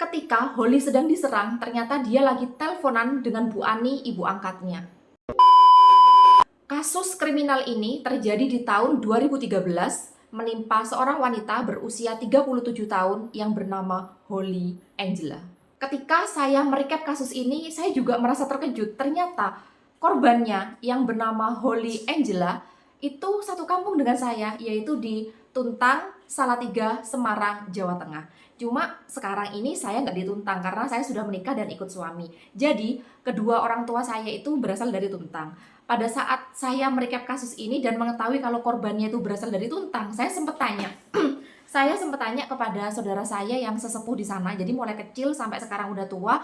Ketika Holly sedang diserang, ternyata dia lagi teleponan dengan Bu Ani, ibu angkatnya. Kasus kriminal ini terjadi di tahun 2013, menimpa seorang wanita berusia 37 tahun yang bernama Holly Angela. Ketika saya merecap kasus ini, saya juga merasa terkejut. Ternyata korbannya yang bernama Holly Angela itu satu kampung dengan saya, yaitu di Tuntang, Salatiga, Semarang, Jawa Tengah. Cuma sekarang ini saya nggak di Tuntang karena saya sudah menikah dan ikut suami. Jadi kedua orang tua saya itu berasal dari Tuntang. Pada saat saya merecap kasus ini dan mengetahui kalau korbannya itu berasal dari Tuntang, saya sempat tanya. Saya sempat tanya kepada saudara saya yang sesepuh di sana. Jadi mulai kecil sampai sekarang udah tua,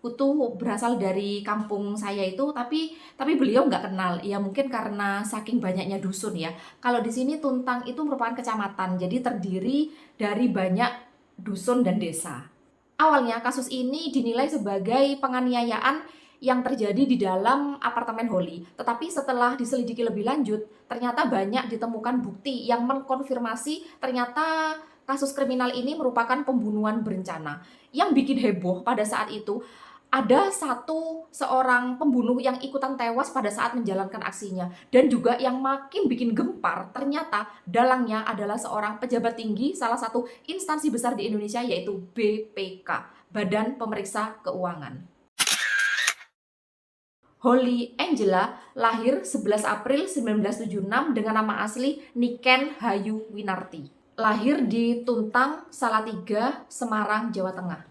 itu berasal dari kampung saya itu, tapi beliau nggak kenal. Ya mungkin karena saking banyaknya dusun ya. Kalau di sini Tuntang itu merupakan kecamatan, jadi terdiri dari banyak dusun dan desa. Awalnya kasus ini dinilai sebagai penganiayaan yang terjadi di dalam apartemen Holly. Tetapi setelah diselidiki lebih lanjut, ternyata banyak ditemukan bukti yang mengkonfirmasi ternyata kasus kriminal ini merupakan pembunuhan berencana. Yang bikin heboh pada saat itu, ada seorang pembunuh yang ikutan tewas pada saat menjalankan aksinya. Dan juga yang makin bikin gempar, ternyata dalangnya adalah seorang pejabat tinggi salah satu instansi besar di Indonesia, yaitu BPK, Badan Pemeriksa Keuangan. Holly Angela lahir 11 April 1976 dengan nama asli Niken Hayu Winarti. Lahir di Tuntang, Salatiga, Semarang, Jawa Tengah.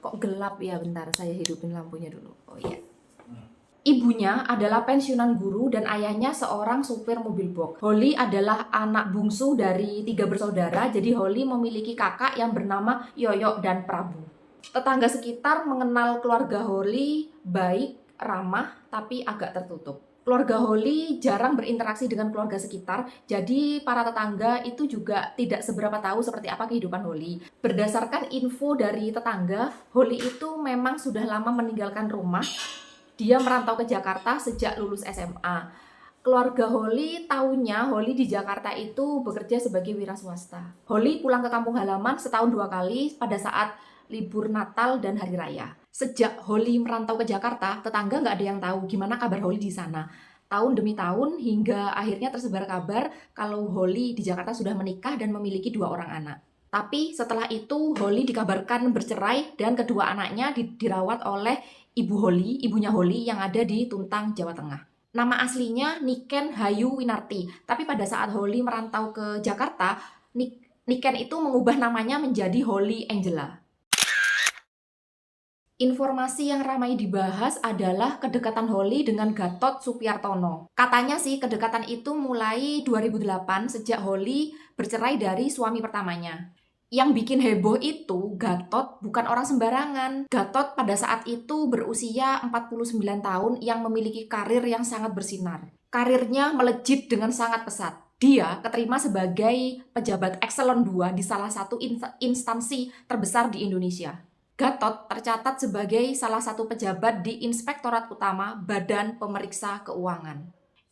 Kok gelap ya, bentar saya hidupin lampunya dulu. Oh iya. Ibunya adalah pensiunan guru dan ayahnya seorang supir mobil box. Holly adalah anak bungsu dari 3 bersaudara, jadi Holly memiliki kakak yang bernama Yoyo dan Prabu. Tetangga sekitar mengenal keluarga Holly baik, ramah, tapi agak tertutup. Keluarga Holly jarang berinteraksi dengan keluarga sekitar, jadi para tetangga itu juga tidak seberapa tahu seperti apa kehidupan Holly. Berdasarkan info dari tetangga, Holly itu memang sudah lama meninggalkan rumah. Dia merantau ke Jakarta sejak lulus SMA. Keluarga Holly tahunya Holly di Jakarta itu bekerja sebagai wira swasta. Holly pulang ke kampung halaman setahun 2 kali pada saat libur Natal dan Hari Raya. Sejak Holly merantau ke Jakarta, tetangga nggak ada yang tahu gimana kabar Holly di sana. Tahun demi tahun hingga akhirnya tersebar kabar kalau Holly di Jakarta sudah menikah dan memiliki 2 orang anak. Tapi setelah itu Holly dikabarkan bercerai dan kedua anaknya dirawat oleh ibunya Holly yang ada di Tuntang, Jawa Tengah. Nama aslinya Niken Hayu Winarti, tapi pada saat Holly merantau ke Jakarta, Niken itu mengubah namanya menjadi Holly Angela. Informasi yang ramai dibahas adalah kedekatan Holly dengan Gatot Supiartono. Katanya sih kedekatan itu mulai 2008 sejak Holly bercerai dari suami pertamanya. Yang bikin heboh itu Gatot bukan orang sembarangan. Gatot pada saat itu berusia 49 tahun yang memiliki karir yang sangat bersinar. Karirnya melejit dengan sangat pesat. Dia keterima sebagai pejabat eselon 2 di salah satu instansi terbesar di Indonesia. Gatot tercatat sebagai salah satu pejabat di Inspektorat Utama Badan Pemeriksa Keuangan,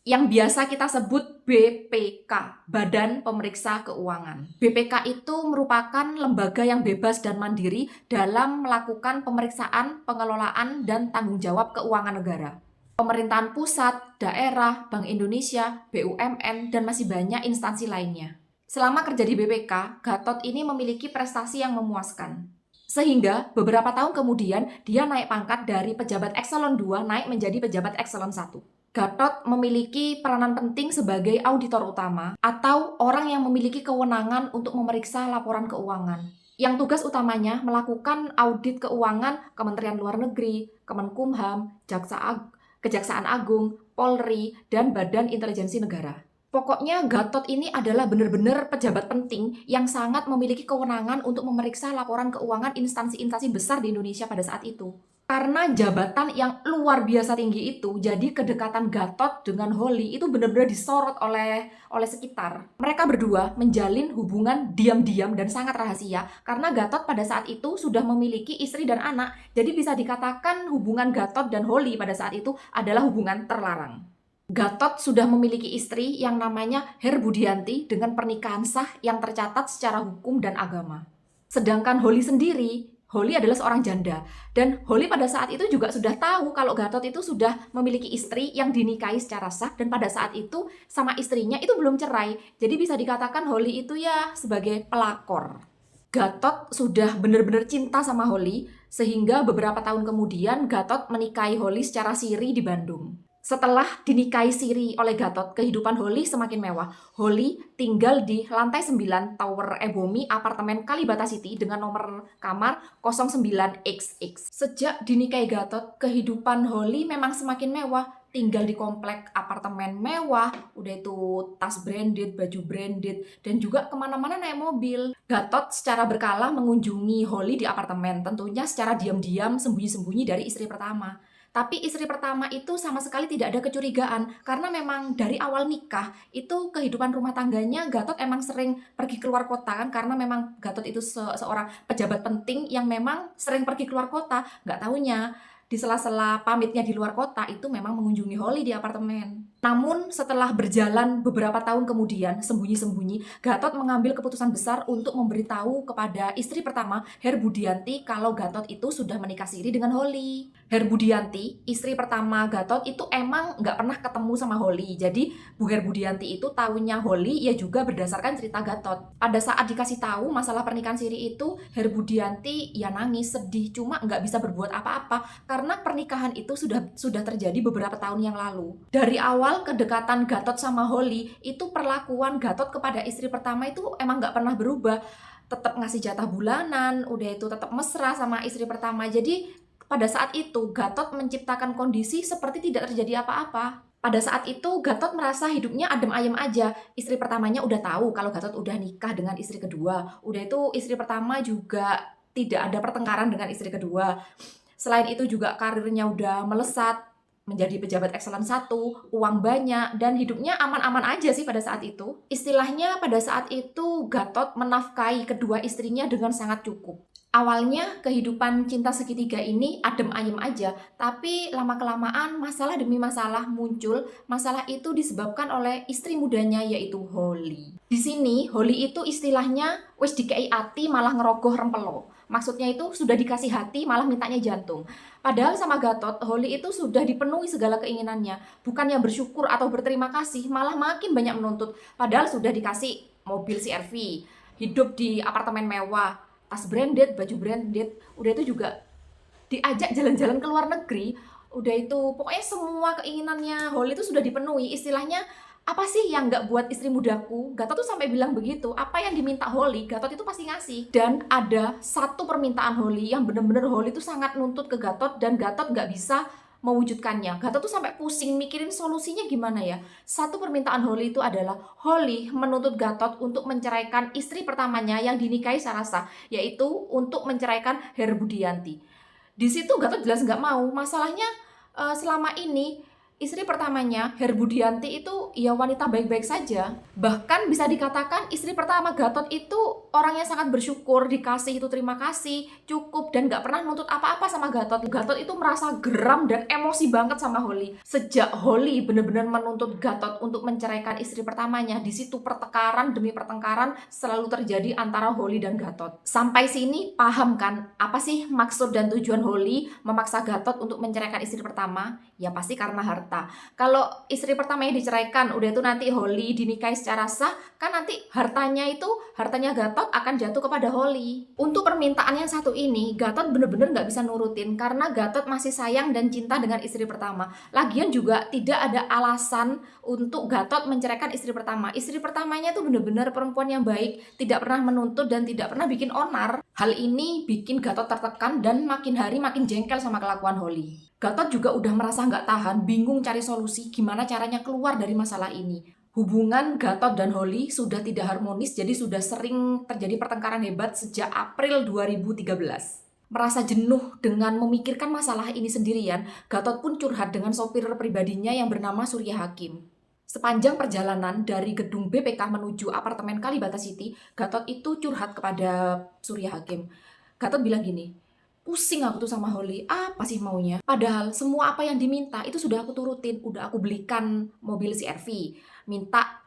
yang biasa kita sebut BPK, Badan Pemeriksa Keuangan. BPK itu merupakan lembaga yang bebas dan mandiri dalam melakukan pemeriksaan, pengelolaan, dan tanggung jawab keuangan negara. Pemerintahan pusat, daerah, Bank Indonesia, BUMN, dan masih banyak instansi lainnya. Selama kerja di BPK, Gatot ini memiliki prestasi yang memuaskan. Sehingga beberapa tahun kemudian dia naik pangkat dari pejabat eselon 2 naik menjadi pejabat eselon 1. Gatot memiliki peranan penting sebagai auditor utama atau orang yang memiliki kewenangan untuk memeriksa laporan keuangan. Yang tugas utamanya melakukan audit keuangan Kementerian Luar Negeri, Kemenkumham, Kejaksaan Agung, Polri, dan Badan Intelijensi Negara. Pokoknya Gatot ini adalah benar-benar pejabat penting yang sangat memiliki kewenangan untuk memeriksa laporan keuangan instansi-instansi besar di Indonesia pada saat itu. Karena jabatan yang luar biasa tinggi itu, jadi kedekatan Gatot dengan Holly itu benar-benar disorot oleh sekitar. Mereka berdua menjalin hubungan diam-diam dan sangat rahasia karena Gatot pada saat itu sudah memiliki istri dan anak. Jadi bisa dikatakan hubungan Gatot dan Holly pada saat itu adalah hubungan terlarang. Gatot sudah memiliki istri yang namanya Herbudianti dengan pernikahan sah yang tercatat secara hukum dan agama. Sedangkan Holly sendiri, Holly adalah seorang janda. Dan Holly pada saat itu juga sudah tahu kalau Gatot itu sudah memiliki istri yang dinikahi secara sah. Dan pada saat itu sama istrinya itu belum cerai. Jadi bisa dikatakan Holly itu ya sebagai pelakor. Gatot sudah benar-benar cinta sama Holly. Sehingga beberapa tahun kemudian Gatot menikahi Holly secara siri di Bandung. Setelah dinikahi siri oleh Gatot, kehidupan Holly semakin mewah. Holly tinggal di lantai 9 Tower Ebomi apartemen Kalibata City dengan nomor kamar 09XX. Sejak dinikahi Gatot, kehidupan Holly memang semakin mewah. Tinggal di komplek apartemen mewah, udah itu tas branded, baju branded, dan juga kemana-mana naik mobil. Gatot secara berkala mengunjungi Holly di apartemen, tentunya secara diam-diam, sembunyi-sembunyi dari istri pertama. Tapi istri pertama itu sama sekali tidak ada kecurigaan karena memang dari awal nikah itu kehidupan rumah tangganya Gatot emang sering pergi keluar kota kan karena memang Gatot itu seorang pejabat penting yang memang sering pergi keluar kota. Nggak taunya di sela-sela pamitnya di luar kota itu memang mengunjungi Holly di apartemen. Namun setelah berjalan beberapa tahun kemudian, sembunyi-sembunyi, Gatot mengambil keputusan besar untuk memberitahu kepada istri pertama, Herbudianti, kalau Gatot itu sudah menikah siri dengan Holly. Herbudianti, istri pertama Gatot itu emang nggak pernah ketemu sama Holly. Jadi Bu Herbudianti itu tahunya Holly ya juga berdasarkan cerita Gatot. Pada saat dikasih tahu masalah pernikahan siri itu, Herbudianti ya nangis, sedih, cuma nggak bisa berbuat apa-apa karena pernikahan itu sudah terjadi beberapa tahun yang lalu. Dari awal kedekatan Gatot sama Holly itu perlakuan Gatot kepada istri pertama itu emang nggak pernah berubah, tetap ngasih jatah bulanan, udah itu tetap mesra sama istri pertama. Jadi pada saat itu Gatot menciptakan kondisi seperti tidak terjadi apa-apa. Pada saat itu Gatot merasa hidupnya adem ayem aja. Istri pertamanya udah tahu kalau Gatot udah nikah dengan istri kedua. Udah itu istri pertama juga tidak ada pertengkaran dengan istri kedua. Selain itu juga karirnya udah melesat, menjadi pejabat eselon 1, uang banyak, dan hidupnya aman-aman aja sih pada saat itu. Istilahnya pada saat itu Gatot menafkahi kedua istrinya dengan sangat cukup. Awalnya kehidupan cinta segitiga ini adem ayem aja, tapi lama-kelamaan masalah demi masalah muncul. Masalah itu disebabkan oleh istri mudanya yaitu Holly. Di sini Holly itu istilahnya wis dikei ati malah ngerogoh rempelo. Maksudnya itu sudah dikasih hati malah mintanya jantung. Padahal sama Gatot, Holly itu sudah dipenuhi segala keinginannya. Bukannya bersyukur atau berterima kasih, malah makin banyak menuntut. Padahal sudah dikasih mobil CR-V, hidup di apartemen mewah, tas branded, baju branded, udah itu juga diajak jalan-jalan ke luar negeri, udah itu pokoknya semua keinginannya Holly itu sudah dipenuhi. Istilahnya apa sih yang nggak buat istri mudaku? Gatot tuh sampai bilang begitu. Apa yang diminta Holly, Gatot itu pasti ngasih. Dan ada satu permintaan Holly yang bener-bener Holly tuh sangat nuntut ke Gatot dan Gatot nggak bisa mewujudkannya. Gatot tuh sampai pusing mikirin solusinya gimana ya. Satu permintaan Holly itu adalah Holly menuntut Gatot untuk menceraikan istri pertamanya yang dinikahi secara sah, yaitu untuk menceraikan Herbudianti. Di situ Gatot jelas nggak mau. Masalahnya selama ini istri pertamanya, Herbudianti itu ya wanita baik-baik saja. Bahkan bisa dikatakan istri pertama Gatot itu orang yang sangat bersyukur, dikasih itu terima kasih, cukup, dan gak pernah nuntut apa-apa sama Gatot. Gatot itu merasa geram dan emosi banget sama Holly. Sejak Holly benar-benar menuntut Gatot untuk menceraikan istri pertamanya, di situ pertengkaran demi pertengkaran selalu terjadi antara Holly dan Gatot. Sampai sini paham kan apa sih maksud dan tujuan Holly memaksa Gatot untuk menceraikan istri pertama? Ya pasti karena harta. Kalau istri pertamanya diceraikan, udah itu nanti Holly dinikahi secara sah, kan nanti hartanya Gatot akan jatuh kepada Holly. Untuk permintaan yang satu ini, Gatot bener-bener nggak bisa nurutin karena Gatot masih sayang dan cinta dengan istri pertama. Lagian juga tidak ada alasan untuk Gatot menceraikan istri pertama. Istri pertamanya tuh bener-bener perempuan yang baik, tidak pernah menuntut dan tidak pernah bikin onar. Hal ini bikin Gatot tertekan dan makin hari makin jengkel sama kelakuan Holly. Gatot juga udah merasa nggak tahan, bingung cari solusi gimana caranya keluar dari masalah ini. Hubungan Gatot dan Holly sudah tidak harmonis, jadi sudah sering terjadi pertengkaran hebat sejak April 2013. Merasa jenuh dengan memikirkan masalah ini sendirian, Gatot pun curhat dengan sopir pribadinya yang bernama Surya Hakim. Sepanjang perjalanan dari gedung BPK menuju apartemen Kalibata City, Gatot itu curhat kepada Surya Hakim. Gatot bilang gini, pusing aku tuh sama Holly, apa sih maunya? Padahal semua apa yang diminta itu sudah aku turutin, udah aku belikan mobil CR-V, minta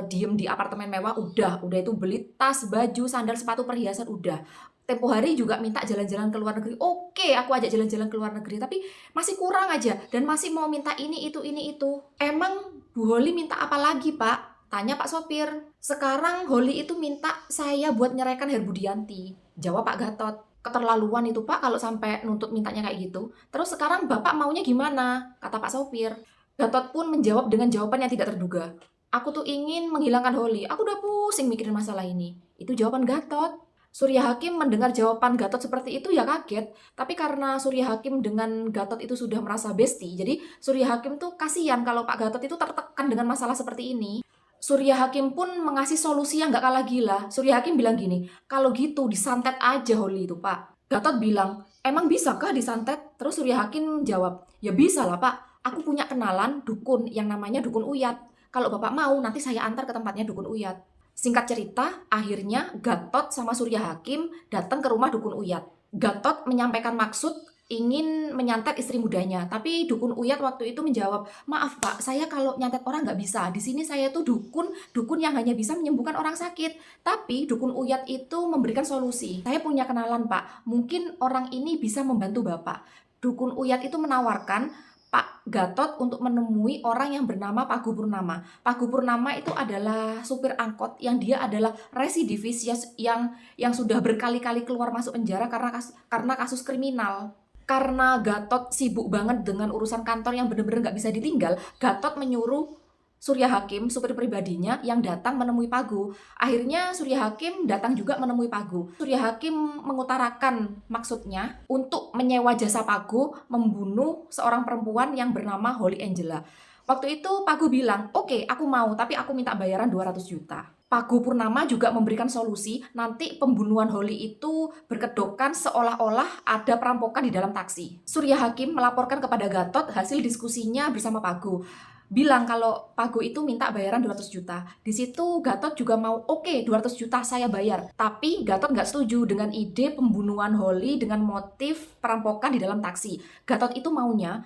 diem di apartemen mewah, udah itu beli tas, baju, sandal, sepatu, perhiasan, udah. Tempo hari juga minta jalan-jalan ke luar negeri. Oke, aku ajak jalan-jalan ke luar negeri, tapi masih kurang aja dan masih mau minta ini itu ini itu. Emang Bu Holi minta apa lagi, Pak? Tanya Pak sopir. Sekarang Holi itu minta saya buat nyeraikan Herbudianti. Jawab Pak Gatot. Keterlaluan itu Pak kalau sampai nuntut mintanya kayak gitu. Terus sekarang Bapak maunya gimana? Kata Pak sopir. Gatot pun menjawab dengan jawaban yang tidak terduga. Aku tuh ingin menghilangkan Holi. Aku udah pusing mikirin masalah ini. Itu jawaban Gatot. Surya Hakim mendengar jawaban Gatot seperti itu ya kaget. Tapi karena Surya Hakim dengan Gatot itu sudah merasa bestie, jadi Surya Hakim tuh kasihan kalau Pak Gatot itu tertekan dengan masalah seperti ini. Surya Hakim pun mengasih solusi yang gak kalah gila. Surya Hakim bilang gini, kalau gitu disantet aja Holi itu Pak. Gatot bilang, emang bisakah disantet? Terus Surya Hakim jawab, ya bisa lah Pak. Aku punya kenalan dukun yang namanya Dukun Uyat. Kalau Bapak mau, nanti saya antar ke tempatnya Dukun Uyat. Singkat cerita, akhirnya Gatot sama Surya Hakim datang ke rumah Dukun Uyat. Gatot menyampaikan maksud ingin menyantet istri mudanya, tapi Dukun Uyat waktu itu menjawab, maaf Pak, saya kalau nyantet orang nggak bisa. Di sini saya tuh dukun yang hanya bisa menyembuhkan orang sakit. Tapi Dukun Uyat itu memberikan solusi. Saya punya kenalan Pak, mungkin orang ini bisa membantu Bapak. Dukun Uyat itu menawarkan Pak Gatot untuk menemui orang yang bernama Pak Purnama. Pak Purnama itu adalah supir angkot yang dia adalah residivis yang sudah berkali-kali keluar masuk penjara karena kasus kriminal. Karena Gatot sibuk banget dengan urusan kantor yang benar-benar nggak bisa ditinggal, Gatot menyuruh Surya Hakim, supir pribadinya, yang datang menemui Pagu. Akhirnya Surya Hakim datang juga menemui Pagu. Surya Hakim mengutarakan maksudnya untuk menyewa jasa Pagu membunuh seorang perempuan yang bernama Holy Angela. Waktu itu Pagu bilang, oke, aku mau, tapi aku minta bayaran 200 juta. Pagu Purnama juga memberikan solusi, nanti pembunuhan Holy itu berkedokkan seolah-olah ada perampokan di dalam taksi. Surya Hakim melaporkan kepada Gatot hasil diskusinya bersama Pagu. Bilang kalau Pagu itu minta bayaran 200 juta. Di situ Gatot juga mau, oke, 200 juta saya bayar. Tapi Gatot nggak setuju dengan ide pembunuhan Holy dengan motif perampokan di dalam taksi. Gatot itu maunya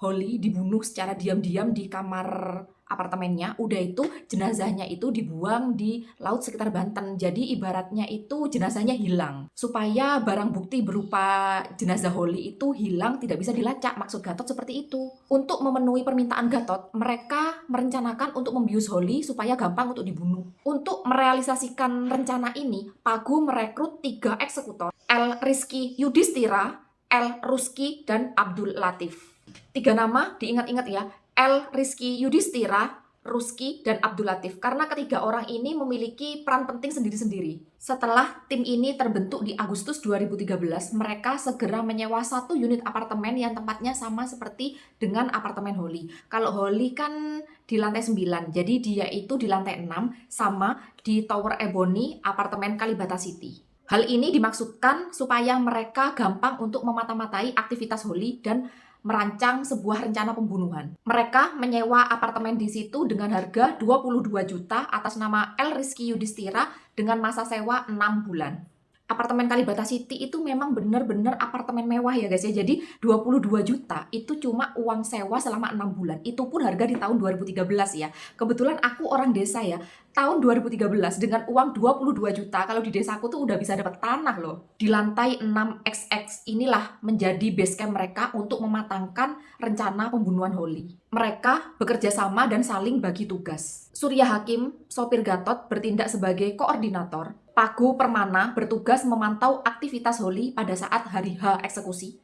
Holy dibunuh secara diam-diam di kamar apartemennya. Udah itu jenazahnya itu dibuang di laut sekitar Banten. Jadi ibaratnya itu jenazahnya hilang. Supaya barang bukti berupa jenazah Holy itu hilang, tidak bisa dilacak. Maksud Gatot seperti itu. Untuk memenuhi permintaan Gatot, mereka merencanakan untuk membius Holy supaya gampang untuk dibunuh. Untuk merealisasikan rencana ini, Pagu merekrut 3 eksekutor. L. Rizky Yudhistira, L. Ruski, dan Abdul Latif. 3 nama diingat-ingat ya, L. Rizky Yudhistira, Ruski, dan Abdul Latif. Karena ketiga orang ini memiliki peran penting sendiri-sendiri. Setelah tim ini terbentuk di Agustus 2013, mereka segera menyewa 1 unit apartemen yang tempatnya sama seperti dengan apartemen Holy. Kalau Holy kan di lantai 9, jadi dia itu di lantai 6 sama di Tower Ebony, apartemen Kalibata City. Hal ini dimaksudkan supaya mereka gampang untuk memata-matai aktivitas Holy dan merancang sebuah rencana pembunuhan. Mereka menyewa apartemen di situ dengan harga 22 juta atas nama L. Rizky Yudhistira dengan masa sewa 6 bulan. Apartemen Kalibata City itu memang benar-benar apartemen mewah ya guys ya. Jadi 22 juta itu cuma uang sewa selama 6 bulan. Itu pun harga di tahun 2013 ya. Kebetulan aku orang desa ya. Tahun 2013 dengan uang 22 juta kalau di desaku tuh udah bisa dapat tanah loh. Di lantai 6XX inilah menjadi base camp mereka untuk mematangkan rencana pembunuhan Holy. Mereka bekerja sama dan saling bagi tugas. Surya Hakim, sopir Gatot, bertindak sebagai koordinator. Pagu Permana bertugas memantau aktivitas Holy pada saat hari H eksekusi.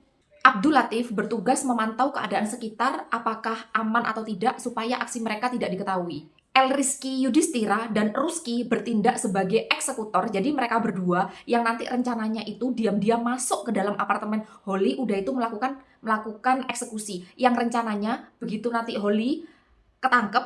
Abdul Latif bertugas memantau keadaan sekitar apakah aman atau tidak supaya aksi mereka tidak diketahui. L. Rizky Yudhistira dan Ruski bertindak sebagai eksekutor, jadi mereka berdua yang nanti rencananya itu diam-diam masuk ke dalam apartemen Holy, udah itu melakukan eksekusi. Yang rencananya begitu nanti Holy ketangkep,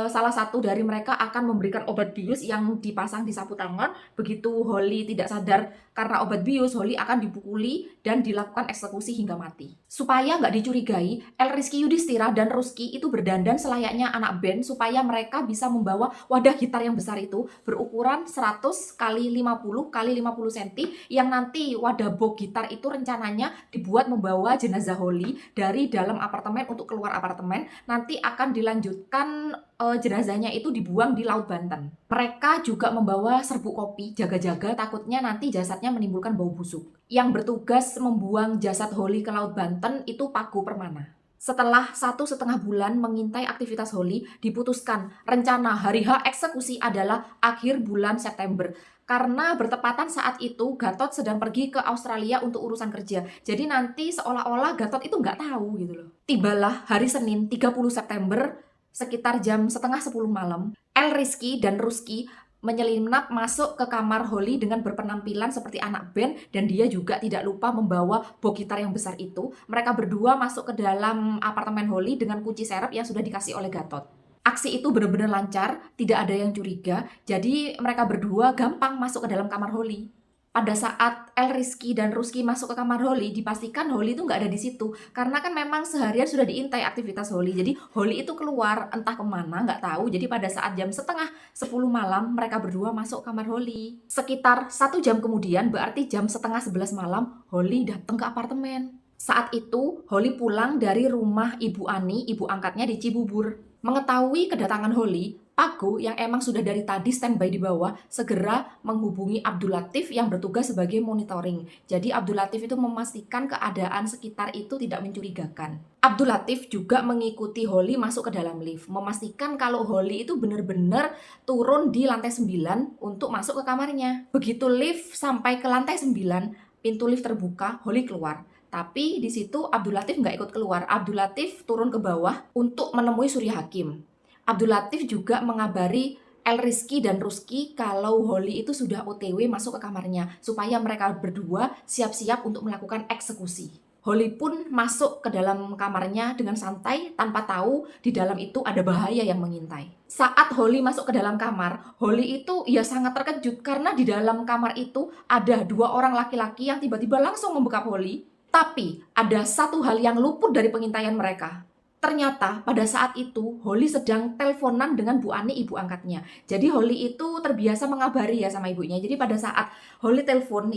salah satu dari mereka akan memberikan obat bius yang dipasang di sapu tangan. Begitu Holy tidak sadar karena obat bius, Holy akan dipukuli dan dilakukan eksekusi hingga mati. Supaya nggak dicurigai, L. Rizky Yudhistira dan Ruski itu berdandan selayaknya anak band supaya mereka bisa membawa wadah gitar yang besar itu berukuran 100 x 50 x 50 cm yang nanti wadah box gitar itu rencananya dibuat membawa jenazah Holy dari dalam apartemen untuk keluar apartemen. Nanti akan dilanjutkan jenazahnya itu dibuang di Laut Banten. Mereka juga membawa serbuk kopi, jaga-jaga takutnya nanti jasadnya menimbulkan bau busuk. Yang bertugas membuang jasad Holly ke Laut Banten itu Paku Permana. Setelah 1,5 bulan mengintai aktivitas Holly, diputuskan rencana hari H eksekusi adalah akhir bulan September. Karena bertepatan saat itu Gatot sedang pergi ke Australia untuk urusan kerja. Jadi nanti seolah-olah Gatot itu nggak tahu gitu loh. Tibalah hari Senin 30 September sekitar jam setengah 10 malam. El Rizky dan Rusky menyelinap masuk ke kamar Holly dengan berpenampilan seperti anak band dan dia juga tidak lupa membawa box gitar yang besar itu. Mereka berdua masuk ke dalam apartemen Holly dengan kunci serep yang sudah dikasih oleh Gatot. Aksi itu benar-benar lancar, tidak ada yang curiga, jadi mereka berdua gampang masuk ke dalam kamar Holly. Pada saat El Rizky dan Rusky masuk ke kamar Holly, dipastikan Holly itu nggak ada di situ. Karena kan memang seharian sudah diintai aktivitas Holly. Jadi Holly itu keluar entah kemana, nggak tahu. Jadi pada saat jam setengah 10 malam, mereka berdua masuk kamar Holly. Sekitar 1 jam kemudian, berarti jam setengah 11 malam, Holly datang ke apartemen. Saat itu, Holly pulang dari rumah Ibu Ani, ibu angkatnya di Cibubur. Mengetahui kedatangan Holly, Pago yang emang sudah dari tadi standby di bawah segera menghubungi Abdul Latif yang bertugas sebagai monitoring. Jadi Abdul Latif itu memastikan keadaan sekitar itu tidak mencurigakan. Abdul Latif juga mengikuti Holly masuk ke dalam lift, memastikan kalau Holly itu benar-benar turun di lantai 9 untuk masuk ke kamarnya. Begitu lift sampai ke lantai 9, pintu lift terbuka, Holly keluar. Tapi di situ Abdul Latif nggak ikut keluar. Abdul Latif turun ke bawah untuk menemui Surya Hakim. Abdul Latif juga mengabari El Rizky dan Rusky kalau Holly itu sudah OTW masuk ke kamarnya supaya mereka berdua siap-siap untuk melakukan eksekusi. Holly pun masuk ke dalam kamarnya dengan santai tanpa tahu di dalam itu ada bahaya yang mengintai. Saat Holly masuk ke dalam kamar, Holly itu ya sangat terkejut karena di dalam kamar itu ada 2 orang laki-laki yang tiba-tiba langsung membekap Holly. Tapi ada satu hal yang luput dari pengintaian mereka. Ternyata pada saat itu Holly sedang teleponan dengan Bu Ani, ibu angkatnya. Jadi Holly itu terbiasa mengabari ya sama ibunya. Jadi pada saat Holly telepon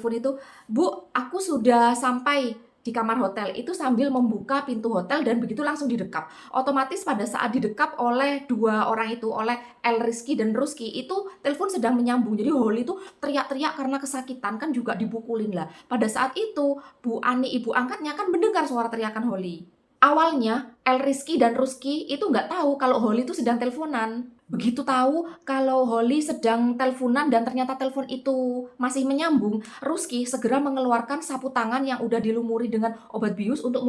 itu, "Bu, aku sudah sampai di kamar hotel," itu sambil membuka pintu hotel dan begitu langsung didekap. Otomatis pada saat didekap oleh 2 orang itu, oleh El Rizky dan Rusky, itu telepon sedang menyambung. Jadi Holly itu teriak-teriak karena kesakitan, kan juga dipukulin lah. Pada saat itu Bu Ani, ibu angkatnya kan mendengar suara teriakan Holly. Awalnya El Rizky dan Rusky itu nggak tahu kalau Holly itu sedang teleponan. Begitu tahu kalau Holly sedang teleponan dan ternyata telepon itu masih menyambung, Rusky segera mengeluarkan sapu tangan yang udah dilumuri dengan obat bius untuk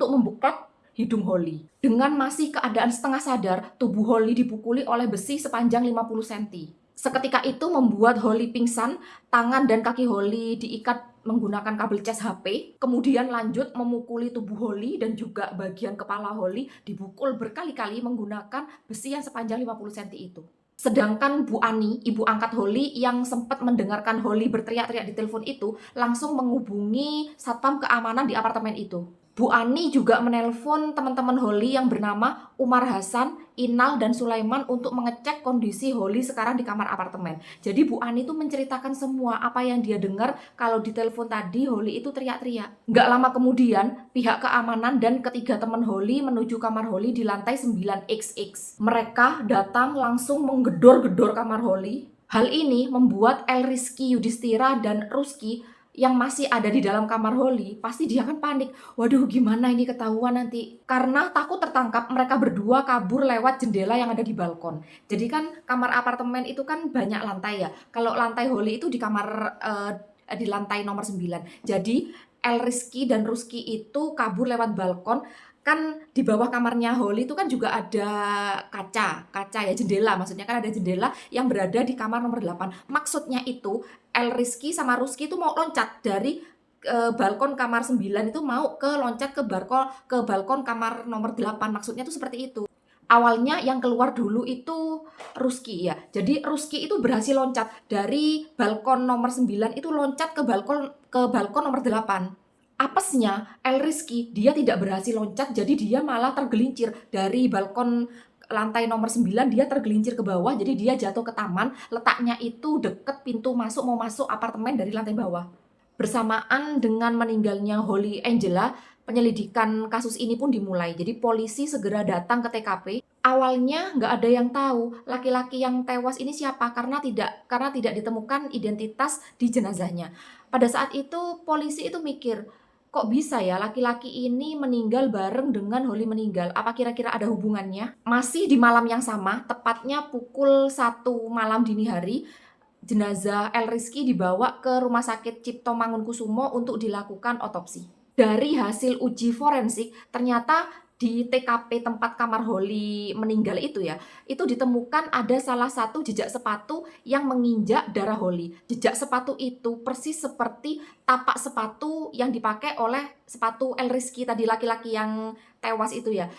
membuka hidung Holly. Dengan masih keadaan setengah sadar, tubuh Holly dipukuli oleh besi sepanjang 50 cm. Seketika itu membuat Holly pingsan, tangan dan kaki Holly diikat menggunakan kabel cas HP, kemudian lanjut memukuli tubuh Holly dan juga bagian kepala Holly dipukul berkali-kali menggunakan besi yang sepanjang 50 cm itu. Sedangkan Bu Ani, ibu angkat Holly yang sempat mendengarkan Holly berteriak-teriak di telepon itu, langsung menghubungi satpam keamanan di apartemen itu. Bu Ani juga menelpon teman-teman Holly yang bernama Umar Hasan, Inal, dan Sulaiman untuk mengecek kondisi Holly sekarang di kamar apartemen. Jadi Bu Ani itu menceritakan semua apa yang dia dengar kalau di telepon tadi Holly itu teriak-teriak. Nggak lama kemudian, pihak keamanan dan ketiga teman Holly menuju kamar Holly di lantai 9XX. Mereka datang langsung menggedor-gedor kamar Holly. Hal ini membuat El Rizky Yudhistira dan Rusky yang masih ada di dalam kamar Holly, pasti dia kan panik. Waduh, gimana ini ketahuan nanti? Karena takut tertangkap, mereka berdua kabur lewat jendela yang ada di balkon. Jadi kan kamar apartemen itu kan banyak lantai ya. Kalau lantai Holly itu di kamar di lantai nomor 9. Jadi El Rizky dan Rusky itu kabur lewat balkon. Kan di bawah kamarnya Holly itu kan juga ada kaca ya, jendela, maksudnya kan ada jendela yang berada di kamar nomor 8. Maksudnya itu El Rizky sama Rusky itu mau loncat dari balkon kamar 9 itu mau loncat ke balkon kamar nomor 8. Maksudnya tuh seperti itu. Awalnya yang keluar dulu itu Rusky ya. Jadi Rusky itu berhasil loncat dari balkon nomor 9 itu loncat ke balkon nomor 8. Apesnya El Rizky dia tidak berhasil loncat, jadi dia malah tergelincir dari balkon lantai nomor 9, dia tergelincir ke bawah, jadi dia jatuh ke taman, letaknya itu deket pintu masuk mau masuk apartemen dari lantai bawah. Bersamaan dengan meninggalnya Holly Angela, penyelidikan kasus ini pun dimulai. Jadi polisi segera datang ke TKP. Awalnya nggak ada yang tahu laki-laki yang tewas ini siapa karena tidak ditemukan identitas di jenazahnya. Pada saat itu polisi itu mikir, kok bisa ya laki-laki ini meninggal bareng dengan Holly meninggal? Apa kira-kira ada hubungannya? Masih di malam yang sama, tepatnya pukul 1 malam dini hari, jenazah El Rizky dibawa ke Rumah Sakit Cipto Mangunkusumo untuk dilakukan otopsi. Dari hasil uji forensik, ternyata di TKP tempat kamar Holly meninggal itu ditemukan ada salah satu jejak sepatu yang menginjak darah Holly. Jejak sepatu itu persis seperti tapak sepatu yang dipakai oleh sepatu El Rizky tadi, laki-laki yang tewas itu ya.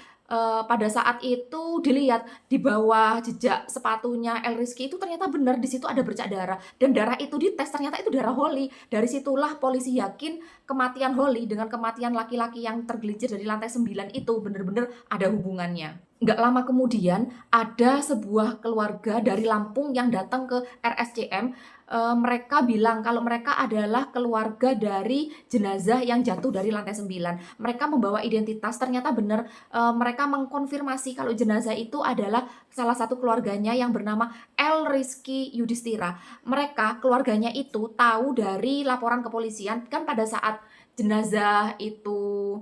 Pada saat itu dilihat di bawah jejak sepatunya El Rizky itu ternyata benar di situ ada bercak darah, dan darah itu dites ternyata itu darah Holly. Dari situlah polisi yakin kematian Holly dengan kematian laki-laki yang tergelincir dari lantai 9 itu benar-benar ada hubungannya. Nggak lama kemudian ada sebuah keluarga dari Lampung yang datang ke RSCM. Mereka bilang kalau mereka adalah keluarga dari jenazah yang jatuh dari lantai 9. Mereka membawa identitas, ternyata benar mereka mengkonfirmasi kalau jenazah itu adalah salah satu keluarganya yang bernama El Rizky Yudhistira. Mereka, keluarganya itu tahu dari laporan kepolisian, kan pada saat jenazah itu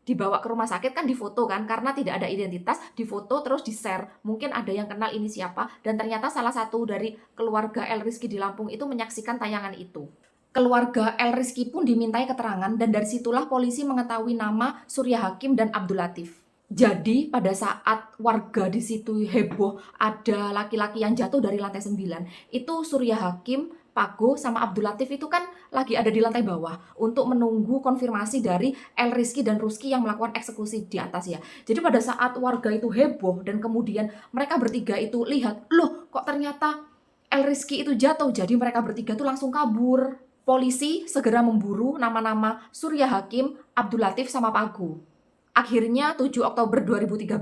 dibawa ke rumah sakit kan difoto kan, karena tidak ada identitas, difoto terus di-share. Mungkin ada yang kenal ini siapa, dan ternyata salah satu dari keluarga El Rizky di Lampung itu menyaksikan tayangan itu. Keluarga El Rizky pun dimintai keterangan, dan dari situlah polisi mengetahui nama Surya Hakim dan Abdul Latif. Jadi pada saat warga di situ heboh ada laki-laki yang jatuh dari lantai 9, itu Surya Hakim, Pago, sama Abdul Latif itu kan lagi ada di lantai bawah untuk menunggu konfirmasi dari El Rizky dan Rusky yang melakukan eksekusi di atas ya. Jadi pada saat warga itu heboh dan kemudian mereka bertiga itu lihat, loh kok ternyata El Rizky itu jatuh, jadi mereka bertiga tuh langsung kabur. Polisi segera memburu nama-nama Surya Hakim, Abdul Latif, sama Pago. Akhirnya 7 Oktober 2013,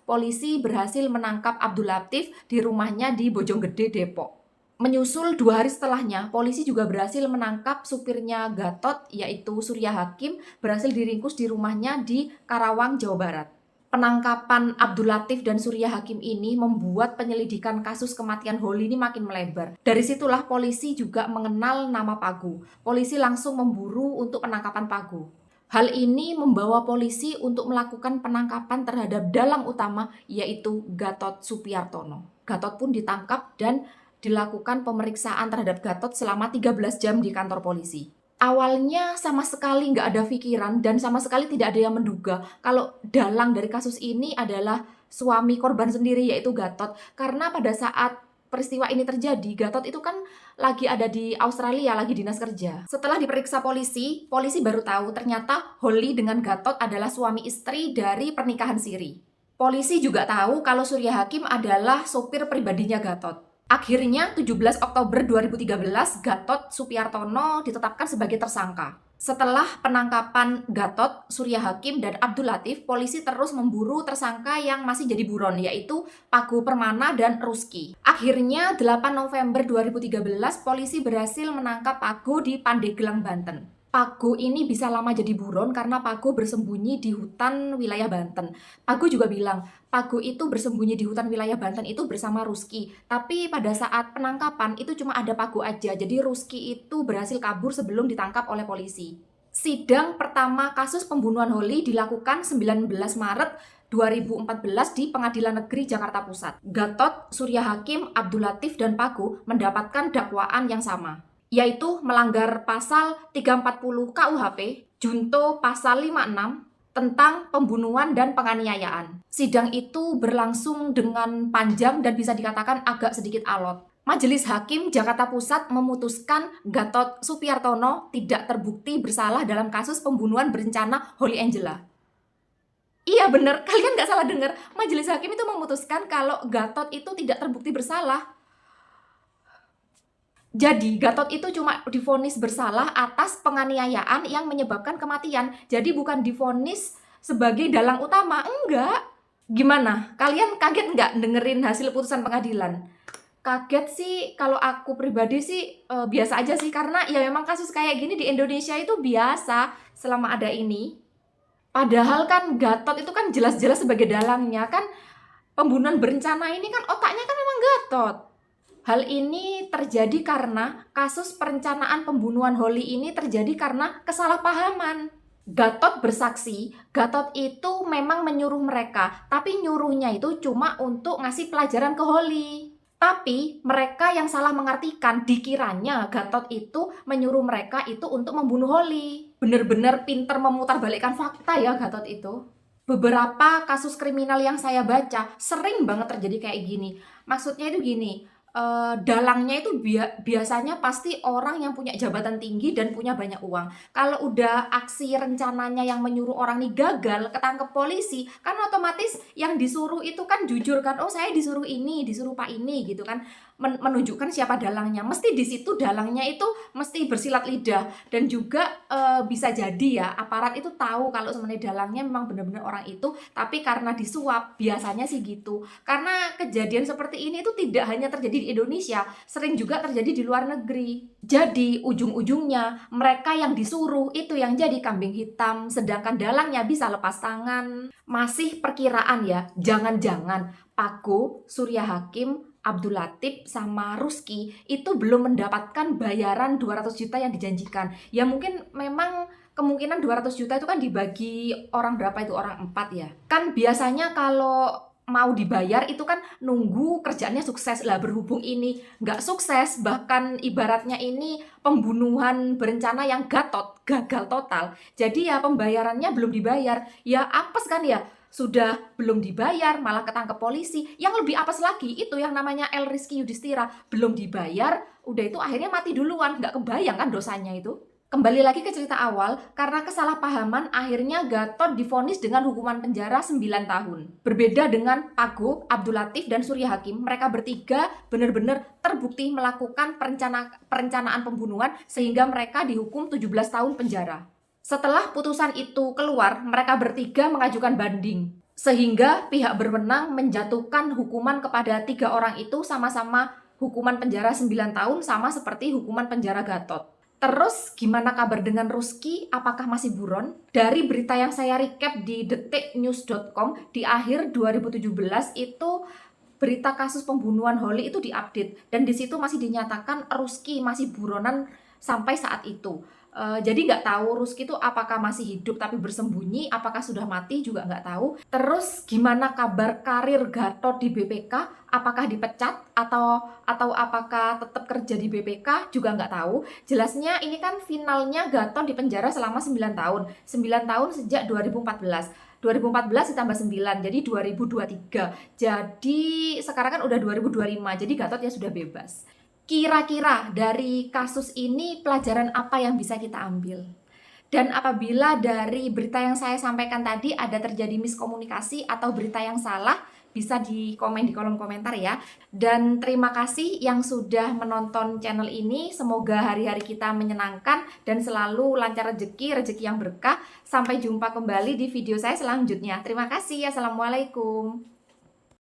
polisi berhasil menangkap Abdul Latif di rumahnya di Bojonggede, Depok. Menyusul 2 hari setelahnya, polisi juga berhasil menangkap supirnya Gatot, yaitu Surya Hakim, berhasil diringkus di rumahnya di Karawang, Jawa Barat. Penangkapan Abdul Latif dan Surya Hakim ini membuat penyelidikan kasus kematian Holly ini makin melebar. Dari situlah polisi juga mengenal nama Pago. Polisi langsung memburu untuk penangkapan Pago. Hal ini membawa polisi untuk melakukan penangkapan terhadap dalang utama, yaitu Gatot Supiartono. Gatot pun ditangkap dan dilakukan pemeriksaan terhadap Gatot selama 13 jam di kantor polisi. Awalnya sama sekali nggak ada pikiran dan sama sekali tidak ada yang menduga kalau dalang dari kasus ini adalah suami korban sendiri, yaitu Gatot. Karena pada saat peristiwa ini terjadi, Gatot itu kan lagi ada di Australia, lagi dinas kerja. Setelah diperiksa polisi baru tahu ternyata Holly dengan Gatot adalah suami istri dari pernikahan siri. Polisi juga tahu kalau Surya Hakim adalah sopir pribadinya Gatot. Akhirnya 17 Oktober 2013, Gatot Supiartono ditetapkan sebagai tersangka. Setelah penangkapan Gatot, Surya Hakim, dan Abdul Latif, polisi terus memburu tersangka yang masih jadi buron, yaitu Pago Permana dan Rusky. Akhirnya 8 November 2013, polisi berhasil menangkap Pago di Pandeglang, Banten. Pago ini bisa lama jadi buron karena Pago bersembunyi di hutan wilayah Banten. Pago juga bilang, Pago itu bersembunyi di hutan wilayah Banten itu bersama Rusky. Tapi pada saat penangkapan itu cuma ada Pago aja, jadi Rusky itu berhasil kabur sebelum ditangkap oleh polisi. Sidang pertama kasus pembunuhan Holly dilakukan 19 Maret 2014 di Pengadilan Negeri Jakarta Pusat. Gatot, Surya Hakim, Abdul Latif, dan Pago mendapatkan dakwaan yang sama, yaitu melanggar pasal 340 KUHP, junto pasal 56 tentang pembunuhan dan penganiayaan. Sidang itu berlangsung dengan panjang dan bisa dikatakan agak sedikit alot. Majelis Hakim Jakarta Pusat memutuskan Gatot Supiartono tidak terbukti bersalah dalam kasus pembunuhan berencana Holly Angela. Iya bener, kalian nggak salah dengar. Majelis Hakim itu memutuskan kalau Gatot itu tidak terbukti bersalah. Jadi Gatot itu cuma divonis bersalah atas penganiayaan yang menyebabkan kematian. Jadi bukan divonis sebagai dalang utama, enggak. Gimana? Kalian kaget nggak dengerin hasil putusan pengadilan? Kaget sih, kalau aku pribadi sih biasa aja sih. Karena ya memang kasus kayak gini di Indonesia itu biasa selama ada ini. Padahal kan Gatot itu kan jelas-jelas sebagai dalangnya kan, pembunuhan berencana ini kan otaknya kan memang Gatot. Hal ini terjadi karena kasus perencanaan pembunuhan Holly ini terjadi karena kesalahpahaman. Gatot bersaksi, Gatot itu memang menyuruh mereka, tapi nyuruhnya itu cuma untuk ngasih pelajaran ke Holly. Tapi mereka yang salah mengartikan, dikiranya Gatot itu menyuruh mereka itu untuk membunuh Holly. Bener-bener pinter memutarbalikkan fakta ya Gatot itu. Beberapa kasus kriminal yang saya baca sering banget terjadi kayak gini. Maksudnya itu gini, dalangnya itu biasanya pasti orang yang punya jabatan tinggi dan punya banyak uang. Kalau udah aksi rencananya yang menyuruh orang nih gagal, ketangkep polisi, kan otomatis yang disuruh itu kan jujur kan, oh saya disuruh ini, disuruh Pak ini gitu kan, menunjukkan siapa dalangnya. Mesti di situ dalangnya itu mesti bersilat lidah, dan juga bisa jadi ya aparat itu tahu kalau sebenarnya dalangnya memang benar-benar orang itu, tapi karena disuap, biasanya sih gitu. Karena kejadian seperti ini itu tidak hanya terjadi di Indonesia, sering juga terjadi di luar negeri. Jadi ujung-ujungnya mereka yang disuruh itu yang jadi kambing hitam, sedangkan dalangnya bisa lepas tangan. Masih perkiraan ya, jangan-jangan Pago, Surya Hakim, Abdul Latif sama Ruski itu belum mendapatkan bayaran 200 juta yang dijanjikan. Ya mungkin memang kemungkinan 200 juta itu kan dibagi orang berapa itu, orang 4 ya. Kan biasanya kalau mau dibayar itu kan nunggu kerjaannya sukses lah, berhubung ini nggak sukses, bahkan ibaratnya ini pembunuhan berencana yang gagal total, jadi ya pembayarannya belum dibayar, ya apes kan ya, sudah belum dibayar malah ketangkep polisi. Yang lebih apes lagi itu yang namanya El Rizky Yudhistira, belum dibayar udah itu akhirnya mati duluan, nggak kebayang kan dosanya itu. Kembali lagi ke cerita awal, karena kesalahpahaman akhirnya Gatot divonis dengan hukuman penjara 9 tahun. Berbeda dengan Pago, Abdul Latif, dan Surya Hakim, mereka bertiga benar-benar terbukti melakukan perencanaan pembunuhan sehingga mereka dihukum 17 tahun penjara. Setelah putusan itu keluar, mereka bertiga mengajukan banding. Sehingga pihak berwenang menjatuhkan hukuman kepada 3 orang itu sama-sama hukuman penjara 9 tahun, sama seperti hukuman penjara Gatot. Terus gimana kabar dengan Ruski? Apakah masih buron? Dari berita yang saya recap di detiknews.com di akhir 2017 itu berita kasus pembunuhan Holly itu diupdate, dan di situ masih dinyatakan Ruski masih buronan sampai saat itu. Jadi nggak tahu Ruski itu apakah masih hidup tapi bersembunyi, apakah sudah mati juga nggak tahu. Terus gimana kabar karir Gatot di BPK? Apakah dipecat atau apakah tetap kerja di BPK juga nggak tahu. Jelasnya ini kan finalnya Gatot di penjara selama 9 tahun. 9 tahun sejak 2014. 2014 ditambah 9 jadi 2023. Jadi sekarang kan udah 2025. Jadi Gatot ya sudah bebas. Kira-kira dari kasus ini pelajaran apa yang bisa kita ambil? Dan apabila dari berita yang saya sampaikan tadi ada terjadi miskomunikasi atau berita yang salah, bisa di komen di kolom komentar ya. Dan terima kasih yang sudah menonton channel ini. Semoga hari-hari kita menyenangkan dan selalu lancar rezeki yang berkah. Sampai jumpa kembali di video saya selanjutnya. Terima kasih. Assalamualaikum.